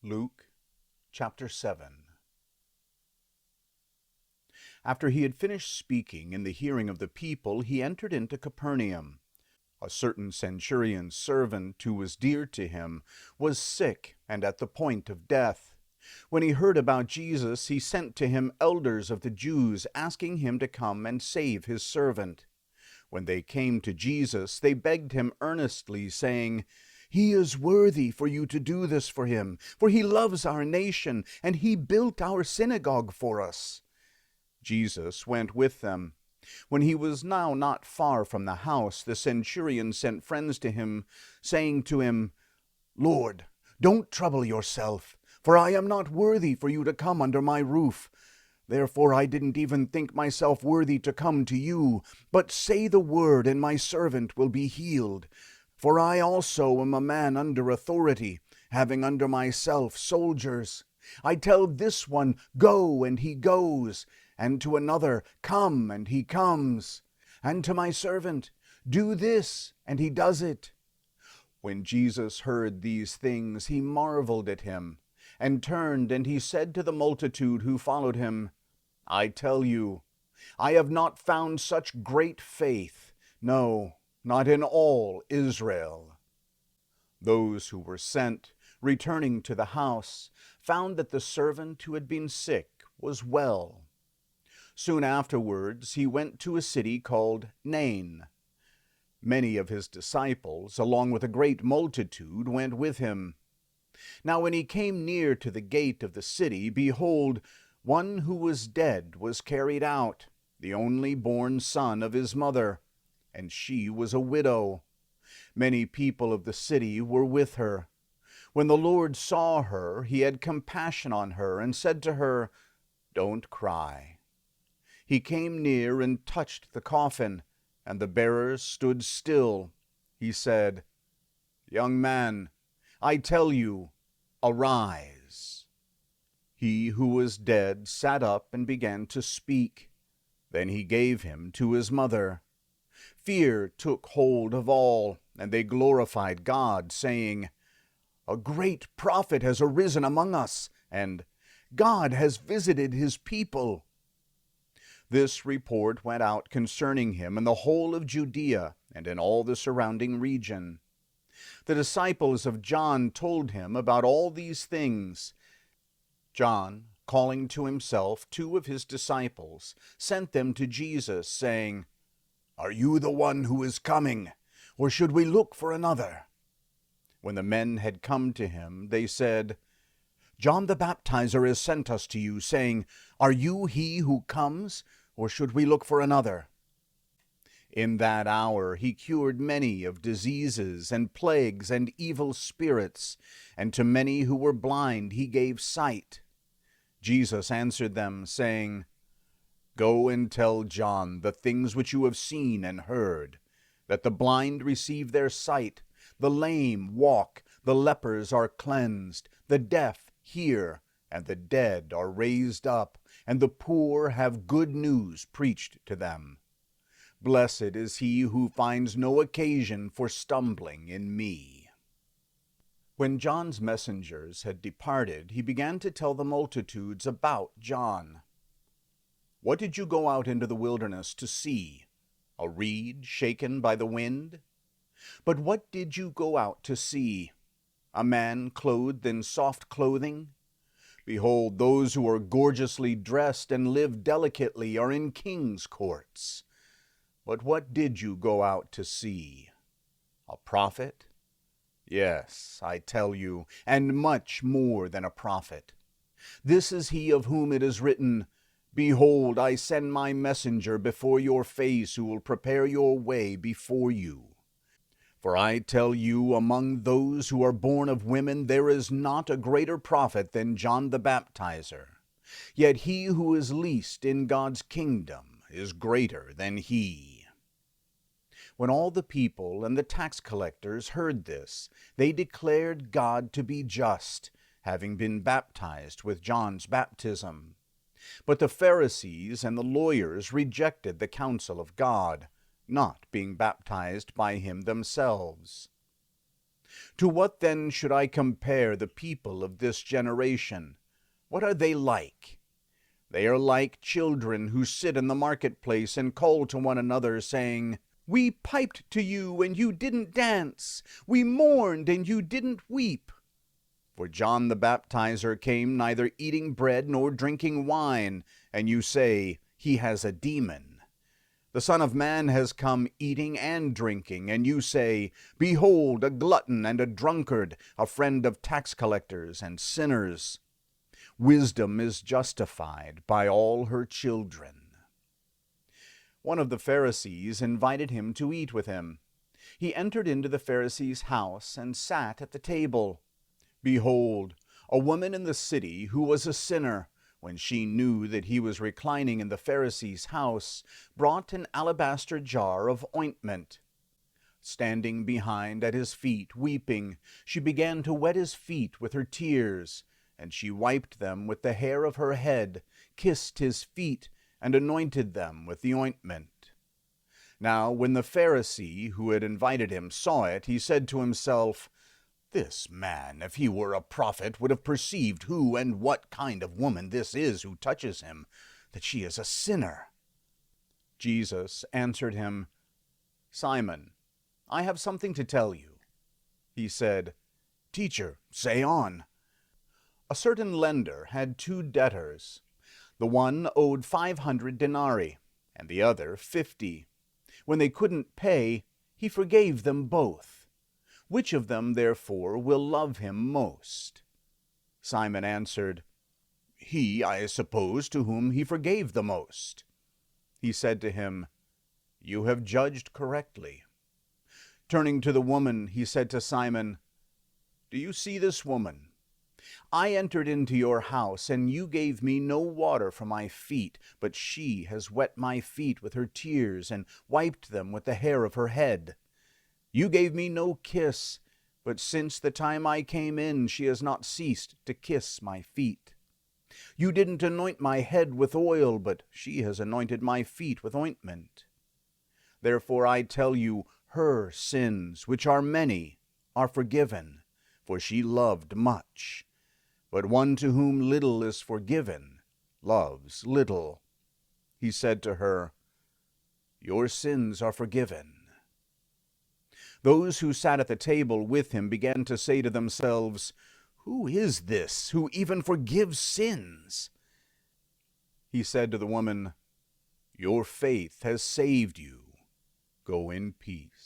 Luke chapter 7. After he had finished speaking in the hearing of the people, he entered into Capernaum. A certain centurion's servant, who was dear to him, was sick and at the point of death. When he heard about Jesus, he sent to him elders of the Jews, asking him to come and save his servant. When they came to Jesus, they begged him earnestly, saying, "He is worthy for you to do this for him, for he loves our nation, and he built our synagogue for us." Jesus went with them. When he was now not far from the house, the centurion sent friends to him, saying to him, "Lord, don't trouble yourself, for I am not worthy for you to come under my roof. Therefore I didn't even think myself worthy to come to you, but say the word, and my servant will be healed. For I also am a man under authority, having under myself soldiers. I tell this one, 'Go,' and he goes, and to another, 'Come,' and he comes, and to my servant, 'Do this,' and he does it." When Jesus heard these things, he marveled at him, and turned, and he said to the multitude who followed him, "I tell you, I have not found such great faith, no, not in all Israel." Those who were sent, returning to the house, found that the servant who had been sick was well. Soon afterwards he went to a city called Nain. Many of his disciples, along with a great multitude, went with him. Now when he came near to the gate of the city, behold, one who was dead was carried out, the only born son of his mother, and she was a widow. Many people of the city were with her. When the Lord saw her, he had compassion on her, and said to her, "Don't cry." He came near and touched the coffin, and the bearers stood still. He said, "Young man, I tell you, arise." He who was dead sat up and began to speak. Then he gave him to his mother. Fear took hold of all, and they glorified God, saying, "A great prophet has arisen among us, and God has visited his people." This report went out concerning him in the whole of Judea and in all the surrounding region. The disciples of John told him about all these things. John, calling to himself 2 of his disciples, sent them to Jesus, saying, "Are you the one who is coming, or should we look for another?" When the men had come to him, they said, "John the Baptizer has sent us to you, saying, 'Are you he who comes, or should we look for another?'" In that hour he cured many of diseases and plagues and evil spirits, and to many who were blind he gave sight. Jesus answered them, saying, "Go and tell John the things which you have seen and heard, that the blind receive their sight, the lame walk, the lepers are cleansed, the deaf hear, and the dead are raised up, and the poor have good news preached to them. Blessed is he who finds no occasion for stumbling in me." When John's messengers had departed, he began to tell the multitudes about John. "What did you go out into the wilderness to see? A reed shaken by the wind? But what did you go out to see? A man clothed in soft clothing? Behold, those who are gorgeously dressed and live delicately are in kings' courts. But what did you go out to see? A prophet? Yes, I tell you, and much more than a prophet. This is he of whom it is written, 'Behold, I send my messenger before your face, who will prepare your way before you.' For I tell you, among those who are born of women, there is not a greater prophet than John the Baptizer. Yet he who is least in God's kingdom is greater than he." When all the people and the tax collectors heard this, they declared God to be just, having been baptized with John's baptism. But the Pharisees and the lawyers rejected the counsel of God, not being baptized by him themselves. To what then should I compare the people of this generation? What are they like? They are like children who sit in the marketplace and call to one another, saying, We piped to you, and you didn't dance. We mourned, and you didn't weep. For John the Baptizer came neither eating bread nor drinking wine, and you say, He has a demon. The Son of Man has come eating and drinking, and you say, Behold, a glutton and a drunkard, a friend of tax collectors and sinners. Wisdom is justified by all her children. One of the Pharisees invited him to eat with him. He entered into the Pharisee's house and sat at the table. Behold, a woman in the city who was a sinner, when she knew that he was reclining in the Pharisee's house, brought an alabaster jar of ointment. Standing behind at his feet, weeping, she began to wet his feet with her tears, and she wiped them with the hair of her head, kissed his feet, and anointed them with the ointment. Now when the Pharisee who had invited him saw it, he said to himself, This man, if he were a prophet, would have perceived who and what kind of woman this is who touches him, that she is a sinner. Jesus answered him, Simon, I have something to tell you. He said, Teacher, say on. A certain lender had 2 debtors. The one owed 500 denarii, and the other 50. When they couldn't pay, he forgave them both. Which of them, therefore, will love him most? Simon answered, He, I suppose, to whom he forgave the most. He said to him, You have judged correctly. Turning to the woman, he said to Simon, Do you see this woman? I entered into your house, and you gave me no water for my feet, but she has wet my feet with her tears and wiped them with the hair of her head. You gave me no kiss, but since the time I came in, she has not ceased to kiss my feet. You didn't anoint my head with oil, but she has anointed my feet with ointment. Therefore I tell you, her sins, which are many, are forgiven, for she loved much. But one to whom little is forgiven loves little. He said to her, Your sins are forgiven. Those who sat at the table with him began to say to themselves, Who is this who even forgives sins? He said to the woman, Your faith has saved you. Go in peace.